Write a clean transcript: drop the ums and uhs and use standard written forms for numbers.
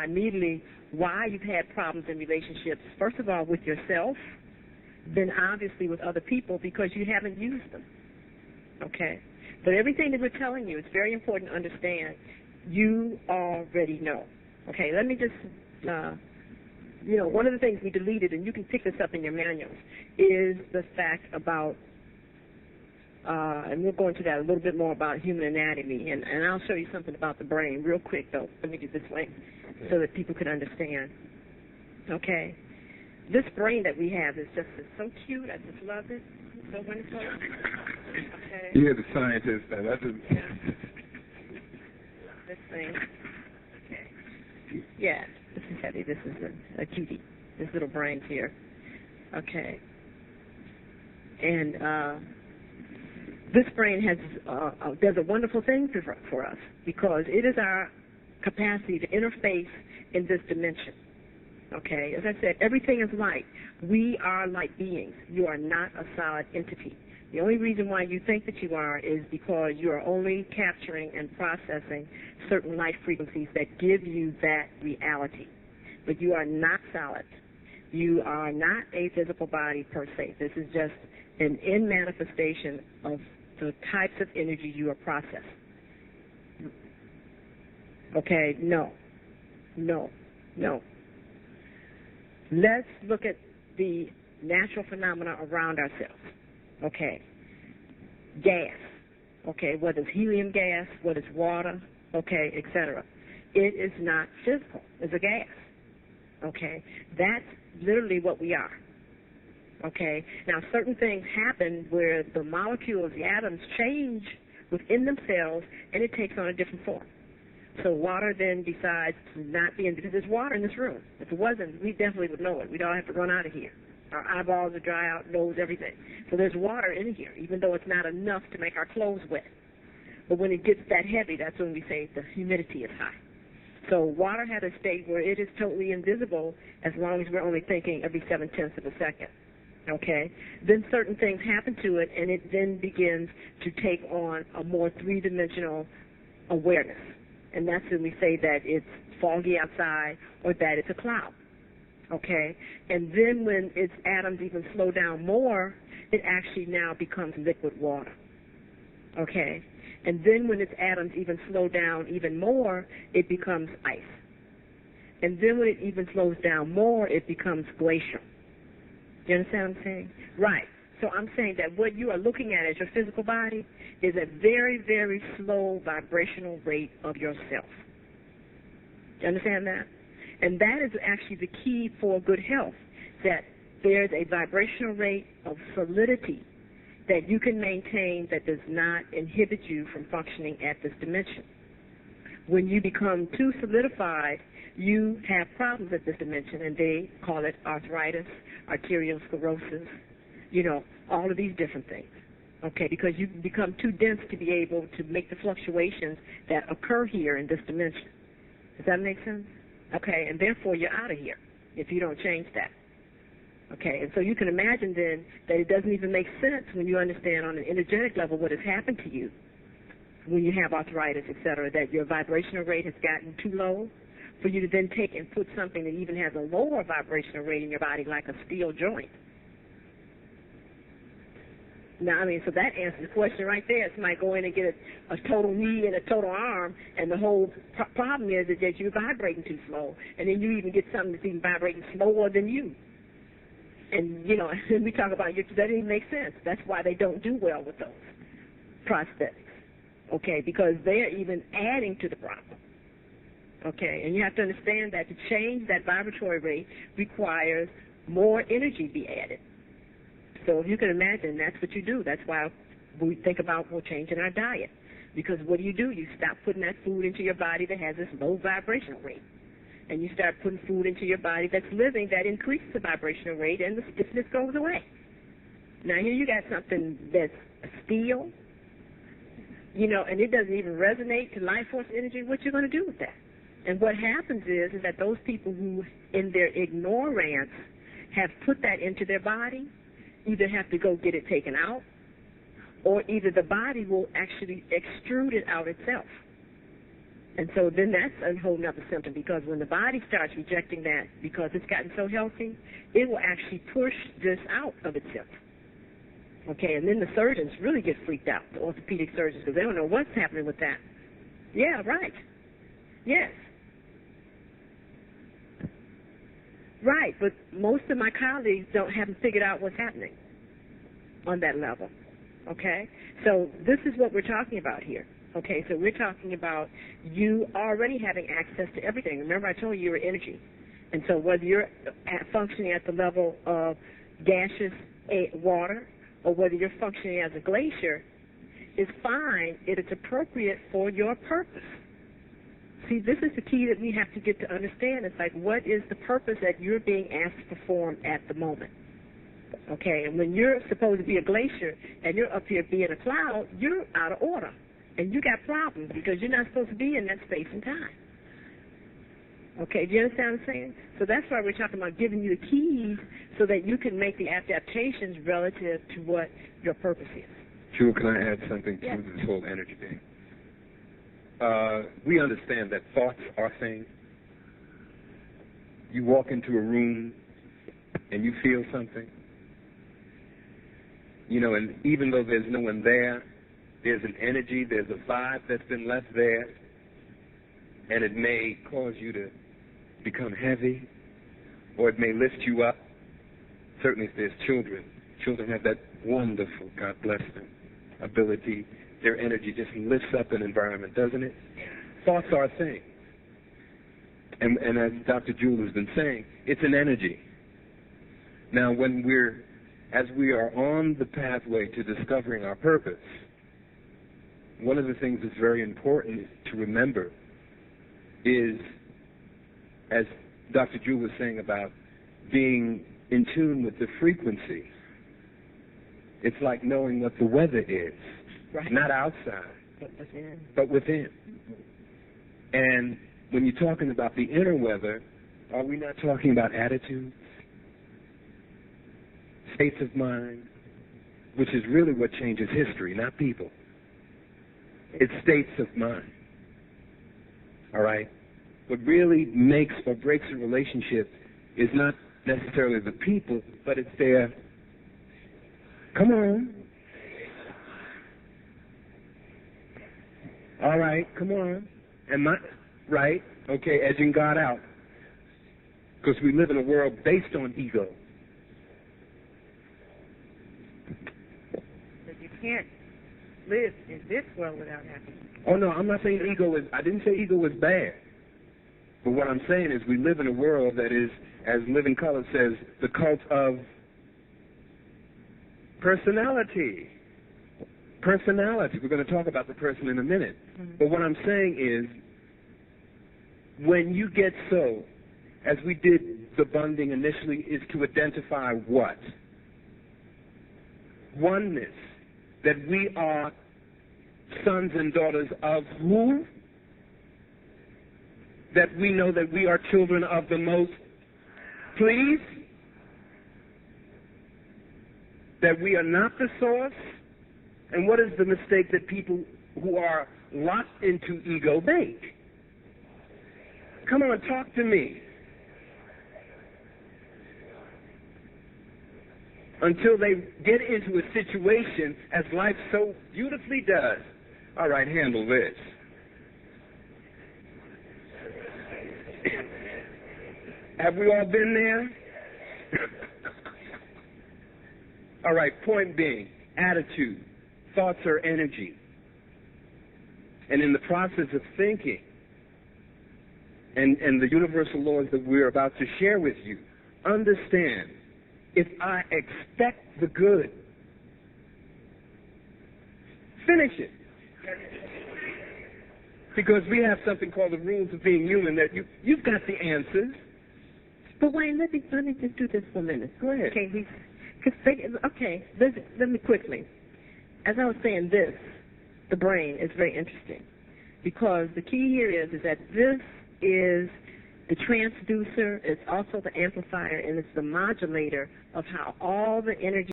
immediately why you've had problems in relationships, first of all, with yourself, then obviously with other people because you haven't used them, okay? But everything that we're telling you, it's very important to understand, you already know, okay? Let me just, one of the things we deleted, and you can pick this up in your manuals, is the fact about, and we'll go into that a little bit more about human anatomy, and I'll show you something about the brain real quick, though. Let me do this way so that people can understand, okay? This brain that we have is just so cute. I just love it. It's so wonderful. Okay. You're the scientist, and that's just... Yeah. This thing. Okay. Yeah, this is heavy. This is a cutie. This little brain here. Okay. And this brain has does a wonderful thing for us because it is our capacity to interface in this dimension. Okay, as I said, everything is light. We are light beings. You are not a solid entity. The only reason why you think that you are is because you are only capturing and processing certain light frequencies that give you that reality. But you are not solid. You are not a physical body per se. This is just an in-manifestation of the types of energy you are processing. Okay, no. Let's look at the natural phenomena around ourselves. Okay. Gas. Okay, whether it's helium gas, whether it's water, okay, etc. It is not physical. It's a gas. Okay. That's literally what we are. Okay. Now, certain things happen where the molecules, the atoms, change within themselves, and it takes on a different form. So water then decides to not be in, because there's water in this room. If it wasn't, we definitely would know it. We'd all have to run out of here. Our eyeballs would dry out, nose, everything. So there's water in here, even though it's not enough to make our clothes wet. But when it gets that heavy, that's when we say the humidity is high. So water has a state where it is totally invisible as long as we're only thinking every 7/10 of a second. Okay? Then certain things happen to it, and it then begins to take on a more three-dimensional awareness. And that's when we say that it's foggy outside or that it's a cloud. Okay? And then when its atoms even slow down more, it actually now becomes liquid water. Okay? And then when its atoms even slow down even more, it becomes ice. And then when it even slows down more, it becomes glacial. You understand what I'm saying? Right. So I'm saying that what you are looking at as your physical body is a very, very slow vibrational rate of yourself. You understand that? And that is actually the key for good health, that there's a vibrational rate of solidity that you can maintain that does not inhibit you from functioning at this dimension. When you become too solidified, you have problems at this dimension, and they call it arthritis, arterial sclerosis, all of these different things, okay, because you become too dense to be able to make the fluctuations that occur here in this dimension. Does that make sense? Okay, and therefore you're out of here if you don't change that. Okay, and so you can imagine then that it doesn't even make sense when you understand on an energetic level what has happened to you when you have arthritis, et cetera, that your vibrational rate has gotten too low for you to then take and put something that even has a lower vibrational rate in your body like a steel joint. Now, so that answers the question right there. Somebody go in and get a total knee and a total arm, and the whole problem is that you're vibrating too slow, and then you even get something that's even vibrating slower than you. And, and we talk about that doesn't even make sense. That's why they don't do well with those prosthetics, okay, because they're even adding to the problem. Okay, and you have to understand that to change that vibratory rate requires more energy be added. So if you can imagine, that's what you do. That's why we think about changing our diet. Because what do? You stop putting that food into your body that has this low vibrational rate. And you start putting food into your body that's living that increases the vibrational rate, and the stiffness goes away. Now here you got something that's steel, and it doesn't even resonate to life force energy. What you're going to do with that? And what happens is that those people who, in their ignorance, have put that into their body, either have to go get it taken out, or either the body will actually extrude it out itself. And so then that's a whole other symptom, because when the body starts rejecting that because it's gotten so healthy, it will actually push this out of itself. Okay, and then the surgeons really get freaked out, the orthopedic surgeons, because they don't know what's happening with that. Yeah, right. Yes. Right, but most of my colleagues haven't figured out what's happening on that level. Okay? So this is what we're talking about here. Okay, so we're talking about you already having access to everything. Remember, I told you you're energy. And so whether you're functioning at the level of gaseous water or whether you're functioning as a glacier is fine. It is appropriate for your purpose. See, this is the key that we have to get to understand. It's like, what is the purpose that you're being asked to perform at the moment? Okay, and when you're supposed to be a glacier and you're up here being a cloud, you're out of order. And you got problems because you're not supposed to be in that space and time. Okay, do you understand what I'm saying? So that's why we're talking about giving you the keys so that you can make the adaptations relative to what your purpose is. Jewel, can I add something to Yeah. this whole energy thing? We understand that thoughts are things. You walk into a room and you feel something, you know, and even though there's no one there, there's an energy, there's a vibe that's been left there, and it may cause you to become heavy, or it may lift you up. Certainly if there's children have that wonderful, God bless them, ability. Their energy just lifts up an environment, doesn't it? Thoughts are a thing. And as Dr. Jewell has been saying, it's an energy. Now, as we are on the pathway to discovering our purpose, one of the things that's very important to remember is, as Dr. Jewell was saying about being in tune with the frequency, it's like knowing what the weather is, Right. not outside, but within. And when you're talking about the inner weather, are we not talking about attitudes, states of mind, which is really what changes history, not people. It's states of mind. All right? What really makes or breaks a relationship is not necessarily the people, but it's their, come on. All right, come on. Right? Okay, edging God out. Because we live in a world based on ego. But you can't live in this world without having. Oh, no, I'm not saying I didn't say ego is bad. But what I'm saying is we live in a world that is, as Living Color says, the cult of personality. Personality. We're going to talk about the person in a minute. Mm-hmm. But what I'm saying is, when you get so, as we did the bonding initially, is to identify what? Oneness. That we are sons and daughters of who? That we know that we are children of the Most. Please? That we are not the source. And what is the mistake that people who are locked into ego make? Come on, talk to me. Until they get into a situation, as life so beautifully does. All right, handle this. Have we all been there? All right, point being, attitude. Thoughts are energy. And in the process of thinking, and the universal laws that we're about to share with you, understand, if I expect the good, finish it. Because we have something called the rules of being human, that you've got the answers. But Wayne, let me just do this for a minute. Go ahead. Okay, let me quickly. As I was saying, the brain is very interesting, because the key here is that this is the transducer, it's also the amplifier, and it's the modulator of how all the energy